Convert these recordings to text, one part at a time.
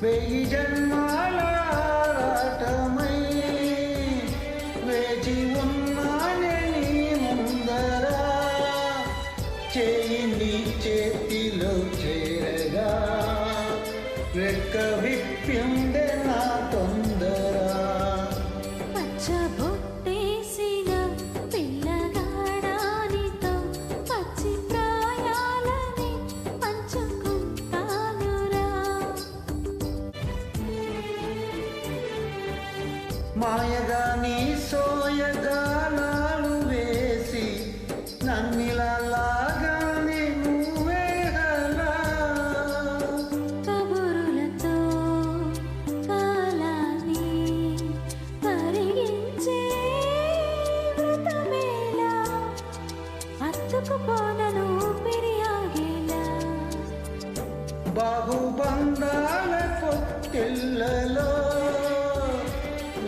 వెయ్యి జన్మాల ఆరాటమై వేచి ఉన్నానే నీ ముందరా, చేయి నీ చేతిలో చేరగా రెక్క విప్పిందే నా తొందర. పచ్చబొట్టేసిన పిల్లగాడానితో పచ్చి ప్రాయాలని పంచుకుంటానురా. మాయగా నీ సోయగానాలు వేసి నన్నిలా లాగానే నువ్వే గలా. కబురులతో కాలాన్ని కరిగించే వృతమేలా, అత్తుకుపోనను పెరియాగేలా. బాహుబంధాల పొత్తిళ్లలో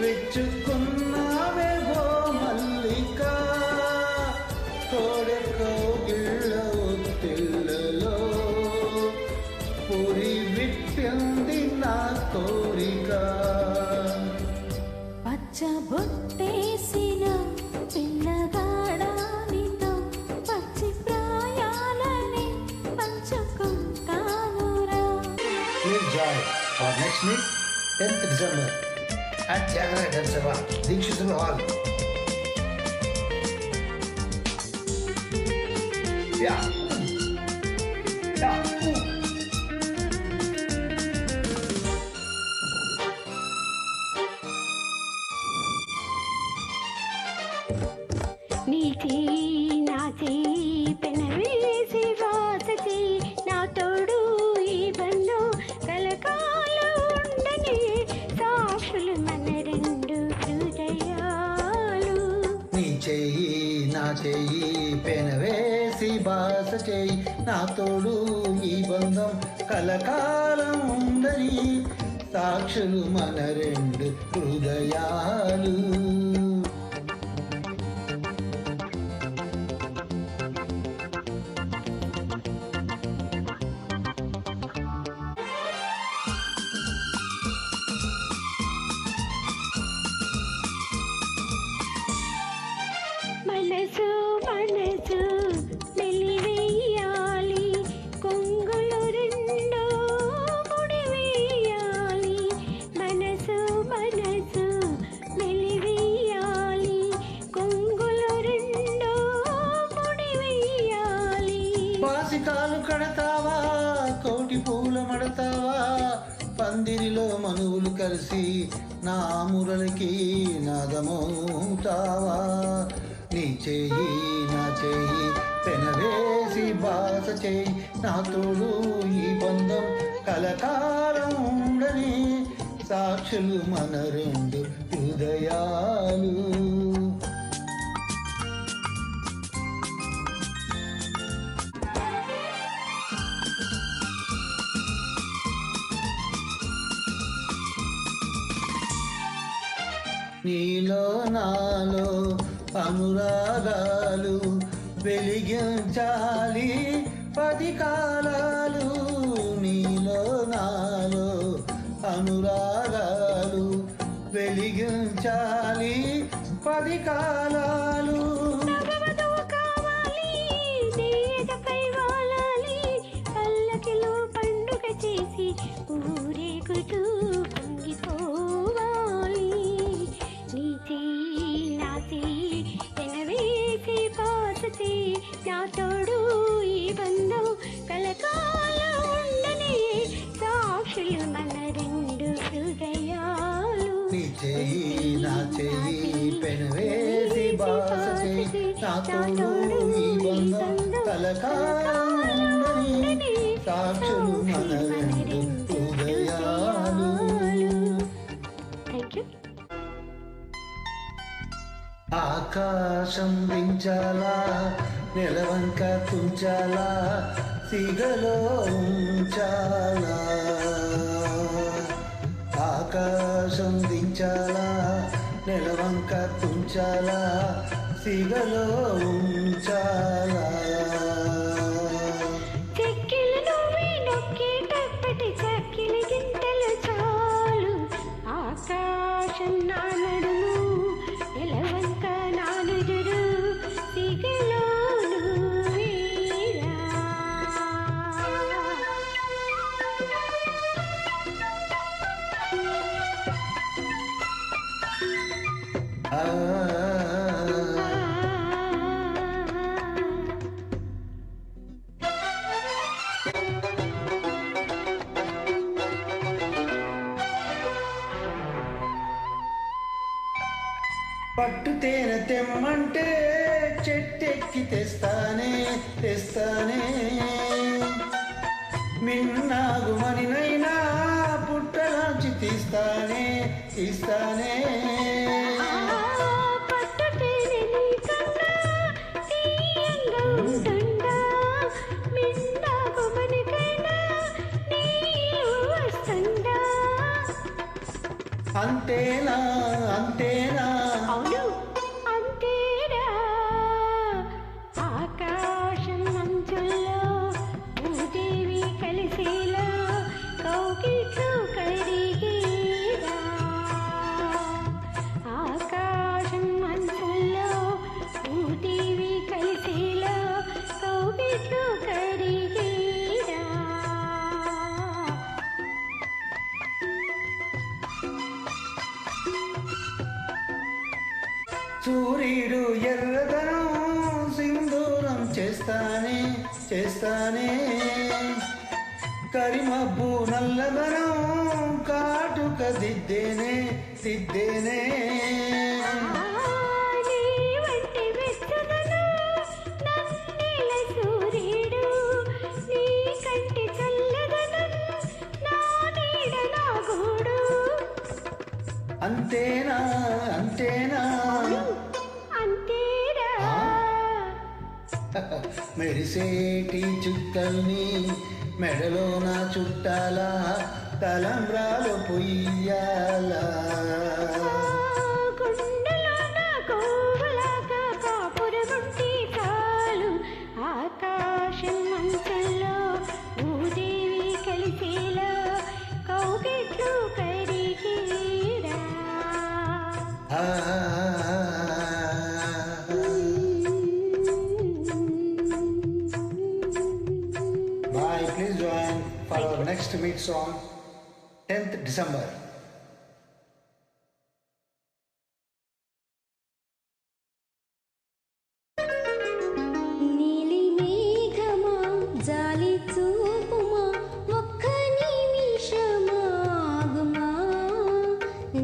వెచ్చుకున్నావే ఓ మల్లిక, తోడెకోగిళ్ళ ఒత్తిళ్లలో పురి విప్పింది నా కోరిక. పచ్చబొట్టేసిన పిల్లగాడానితో పచ్చి ప్రాయాలని పంచుకుంటానురా. Please join our next meet 10th December at Jagara Dance Sabha, Dikshitul Hall. Yeah. Yeah. నీ చెయ్యి నా చెయ్యి పెనవేసి వాసచి, నా తోడు ఈ బంధం కలకాలం ఉండని, సాక్షులు మన రెండు హృదయాలు. నీ చెయ్యి నా చెయ్యి పెనవేసి బాస చెయ్యి, నా తోడు ఈ బంధం కలకాలం ఉందని, సాక్షులు మన రెండు హృదయాలు. మనసు మనసు మెలివేయాలి, కొంగులు రెండు ముడివేయాలి. మనసు మనసు మెలివేయాలి, కొంగులు రెండు ముడివేయాలి. బాసికాలు కడతావా, కోటి పూల మడతావా, పందిరిలో మనువులు కలిసి నా మురళికి నాదమవుతావా. నీ చెయ్యి నా చెయ్యి పెనవేసి బాస చెయ్యి, నా తోడు ఈ బంధం కలకాలం ఉండని, సాక్షులు మన రెండు హృదయాలు. నీలో నాలో అనురాగాలు వెలిగించాలి 10 కాలాలు. నీలో నాలో అనురాగాలు వెలిగించాలి 10 కాలాలు. నగవధువు కావాలి, దేజపై వాలాలి, పల్లకిలో పండుగ చేసి ఊరేగుతూ పొంగిపోవాలి. నీ చెయ్యి నా చెయ్యి పెనవేసి పాసచి, నా తోడు ఈ బంధం కలకాలం ఉండని, సాక్షులు మన రెండు హృదయాలు. నీ చెయ్యి నా చెయ్యి పెనవేసి బాస చెయ్యి, నా తోడు ఈ బంధం కలకాలం ఉండని, సాక్షులు మన రెండు హృదయాలు. Thank you. ఆకాశం దించాలా, నెలవంక తుంచాలా, సిగలో ఉంచాలా. ఆకాశం దించాలా, నెలవంక తుంచాలా, సిగలో ఉంచాలా. చెక్కిలు నువ్వే నొక్కేటప్పటి చక్కిలి గింతలు పట్టు తేనె తెమ్మంటే చెట్టెక్కి తెస్తానే తెస్తానే మిన్నాగుమనినైనా పుట్టలాంచి తీస్తానే తీస్తానే అంతేనా అంతేనా అవును అంతేనా ఆకాశం మంచుల్లో భూదేవి కలిసేలా కౌగిట్లో కరిగేదా ఆకాశం మంచుల్లో భూదేవి కలిసేలా కౌగిట్లో కరిగేదా సూర్యుడు ఎర్రదనం సింధూరం చేస్తానే చేస్తానే కరిమబ్బు నల్లదనం కాటుక దిద్దేనే దిద్దేనే అంతేనా అంతేనా అంతేనా మెరిసేటి చుక్కల్ని మెడలో నా చుట్టాలా తలంబ్రాలు పొయ్యాలా ఆకాశం మంచుల్లో భూదేవి కలిసేలా కౌగిట్లో కరిగేదా Bye, please join for our next meet song 10th December. నీలి మేఘమా జాలి చూపుమా ఒక్క నిమిషమాగుమా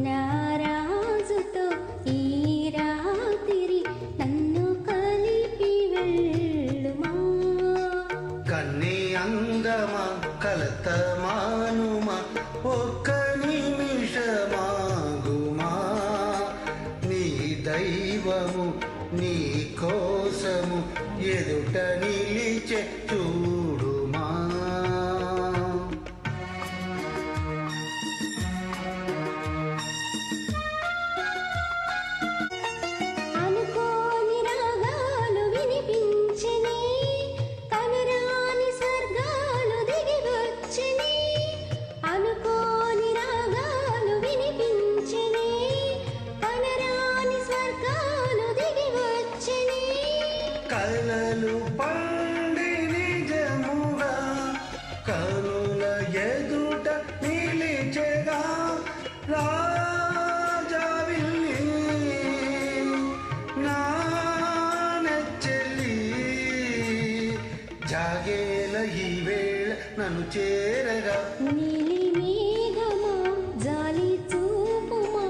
నారాజుతో ఈ రాత్రి నన్ను కలిపి వెళ్ళుమా కన్నీ అందమా కలత మానుమా ఒక్క నిమిషమాగుమా నీ దైవము నీ కోసము ఎదుట నిలిచే చూడుమా అనుకోని రాగాలు వినిపించని కనురాని స్వర్గాలు దిగి వచ్చని అనుకోని రాగాలు వినిపించని కనురాని స్వర్గాలు దిగి వచ్చని కలలు పండి నిజముగా కనుల ఎదుట నిలిచెగా రాజావిల్లి నా నెచ్చెలి జాగేల ఈ వేళ నన్ను చేరగా నీలి మేఘమా జాలి చూపుమా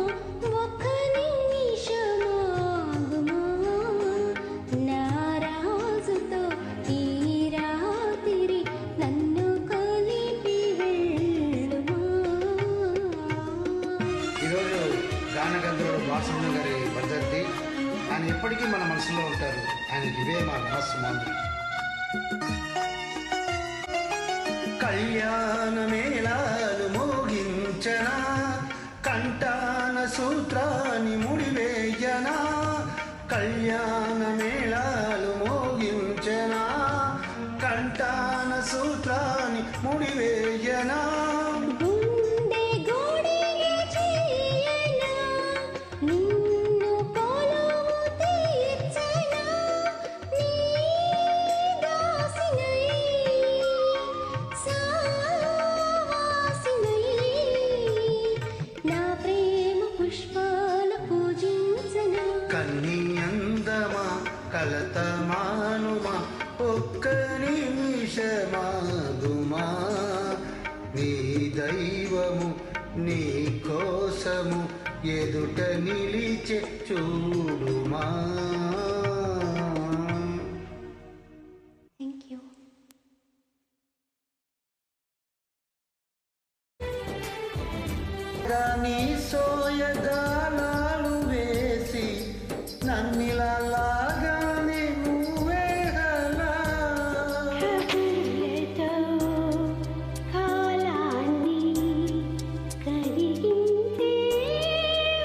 ఒక్క నిమిషమాగుమా నారాజుతో ఈ రాత్రి నన్ను కలిపి వెళ్ళుమా ఈరోజు గానగంధర్వుడు బాలసుబ్రహ్మణ్యం గారి వర్ధంతి. ఆయన ఎప్పటికీ మన మనసులో ఉంటారు. ఆయనకి ఇవే మా నమస్సుమాంజలి. కళ్యాణ మేళాలు మోగించనా కంటాన సూత్రాన్ని ముడివేయనా కళ్యాణ మేళాలు మోగించనా కంటాన సూత్రాన్ని ముడివేయనా గుండె గోడె చేయనా నిన్ను కొలువు తీర్చనా నీ దాసినై సావాసినై నా ప్రేమ పుష్పాల పూజించనా దైవము నీ కోసము ఎదుట నిలిచే చూడుమా. Thank you. నీ సోయగానాలు వేసి నన్నిలా లాగానే నువ్వేగలా. కబుర్లతో కాలాన్ని కరిగించే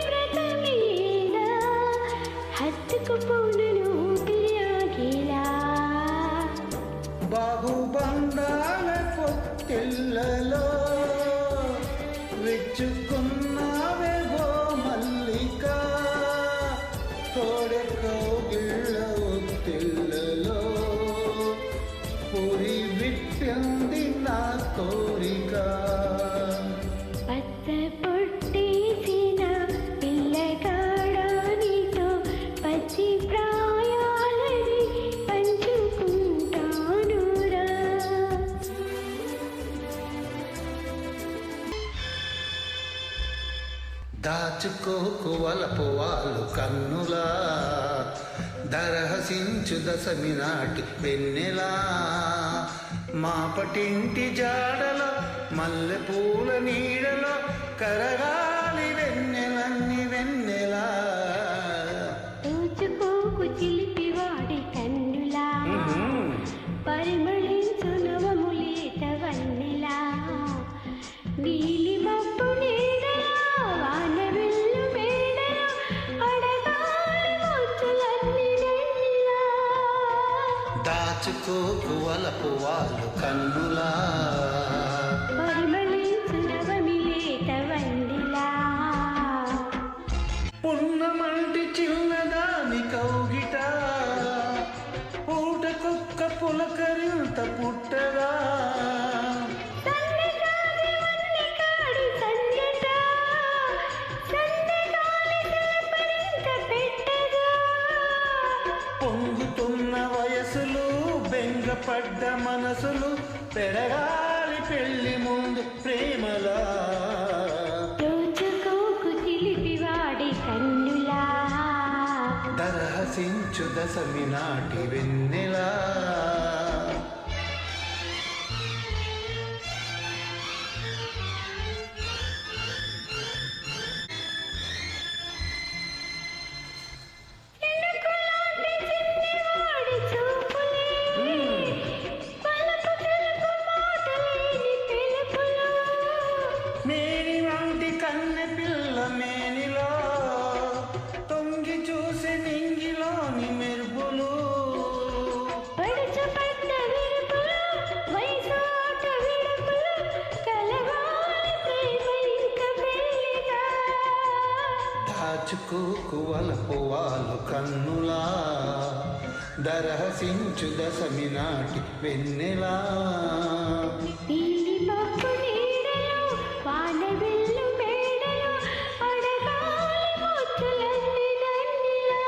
వ్రతమేలా, హత్తుకుపోనును పిరాగిలా. బాహుబంధాల పొత్తిళ్లలో విచ్చుకున్నావేవో మల్లిక, తోడె కౌగిళ్ళ ఒత్తిళ్లలో పురి విప్పింది నా కోరిక. పచ్చ పొట్టేసిన పిల్లగాడానితో పచ్చి ప్రాయాలని పంచుకుంటానురా. దాచుకోకు వలపు వాళ్ళు కన్నులా, దరహసించు దశమి నాటి వెన్నెలా. మాపటింటి జాడలో మల్లె పూల నీడలో కరగాలి వెన్నెలన్ని వెన్నెలా. దోచుకోకు చిలిపివాడి కన్నులా, పరిమళించు నవములేత వన్నెలా. నీలి మబ్బు నీడలా, వాన వెల్లు మేడలా, అడగాలి ముచ్చులన్నీ నెల్లిలా. దాచుకోకు వలపు వాళ్ళు కన్నులా, పరిమళించు నవమిలేత వన్నెలా. పున్నమంటి చిన్నదాని కౌగిట పూటకొక్క పులకరింత పుట్టగా. సన్నజాజి వన్నెకాడి సంగట, సన్నగాలి తెలపరింత పెట్టగా. పొంగుతున్న వయసులు బెంగపడ్డ మనసులు పెరగాలి పెళ్లి ముందు ప్రేమలా. దోచుకోకు చిలిపివాడి కన్నులా, దరహసించు దశమి నాటి వెన్నెలా. చినుకులాంటి చిన్నవాడి చూపులే, పలుకు తెలుపు మాటలేని పిలుపులు. మేని వంటి కన్నె పిల్ల మేనిలో తొంగి చూసి నింగిలోని మెరుపులు. పడుచుపడ్డ విరుపులు, వయసు ఆట విడుపులు, కలవాలి ప్రేమ ఇంక పెళ్ళిగా. దాచుకోకు వలపు వాళ్ళు కన్నులా, దరహసించు దశమి నాటి వెన్నెలా. నీలి మబ్బు నీడలో, వాన వెల్లు మేడలో, అడగాలి ముచ్చులన్నీ నన్నిలా.